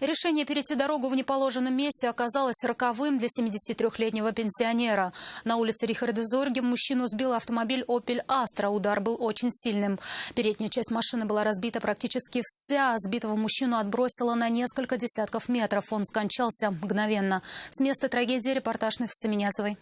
Решение перейти дорогу в неположенном месте оказалось роковым для 73-летнего пенсионера. На улице Рихарда Зорге мужчину сбил автомобиль «Опель Астра». Удар был очень сильным. Передняя часть машины была разбита практически вся. Сбитого мужчину отбросило на несколько десятков метров. Он скончался мгновенно. С места трагедии репортаж Нафиса Семенязовой.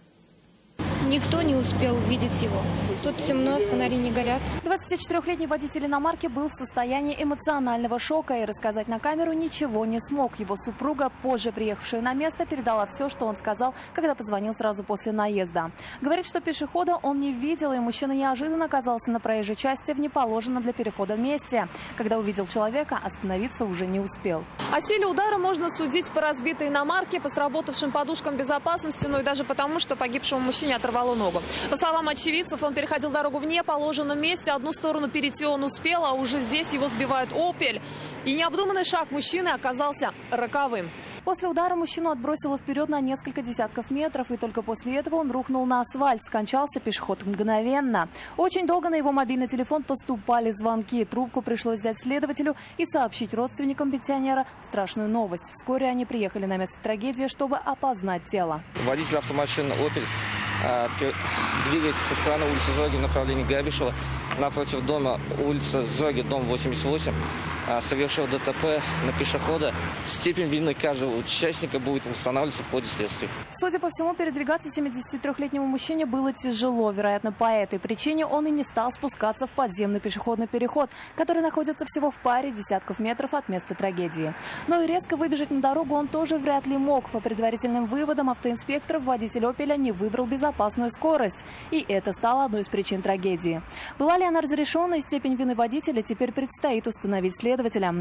Никто не успел увидеть его. Тут темно, фонари не горят. 24-летний водитель иномарки был в состоянии эмоционального шока и рассказать на камеру ничего не смог. Его супруга, позже приехавшая на место, передала все, что он сказал, когда позвонил сразу после наезда. Говорит, что пешехода он не видел, и мужчина неожиданно оказался на проезжей части в неположенном для перехода месте. Когда увидел человека, остановиться уже не успел. О силе удара можно судить по разбитой иномарке, по сработавшим подушкам безопасности, но и даже потому, что погибшему мужчине оторвало ногу. По словам очевидцев, он переходил дорогу в неположенном месте. Одну сторону перейти он успел, а уже здесь его сбивает «Опель». И необдуманный шаг мужчины оказался роковым. После удара мужчину отбросило вперед на несколько десятков метров, и только после этого он рухнул на асфальт. Скончался пешеход мгновенно. Очень долго на его мобильный телефон поступали звонки. Трубку пришлось взять следователю и сообщить родственникам пенсионера страшную новость. Вскоре они приехали на место трагедии, чтобы опознать тело. Водитель автомашины «Опель», двигаясь со стороны улицы Зорги в направлении Габишева, напротив дома улица Зорги, дом 88, совершил ДТП на пешехода. Степень вины каждого участника будет устанавливаться в ходе следствия. Судя по всему, передвигаться 73-летнему мужчине было тяжело. Вероятно, по этой причине он и не стал спускаться в подземный пешеходный переход, который находится всего в паре десятков метров от места трагедии. Но и резко выбежать на дорогу он тоже вряд ли мог. По предварительным выводам автоинспекторов, водитель «Опеля» не выбрал безопасную скорость. И это стало одной из причин трагедии. Была ли она разрешена и степень вины водителя, теперь предстоит установить следователям.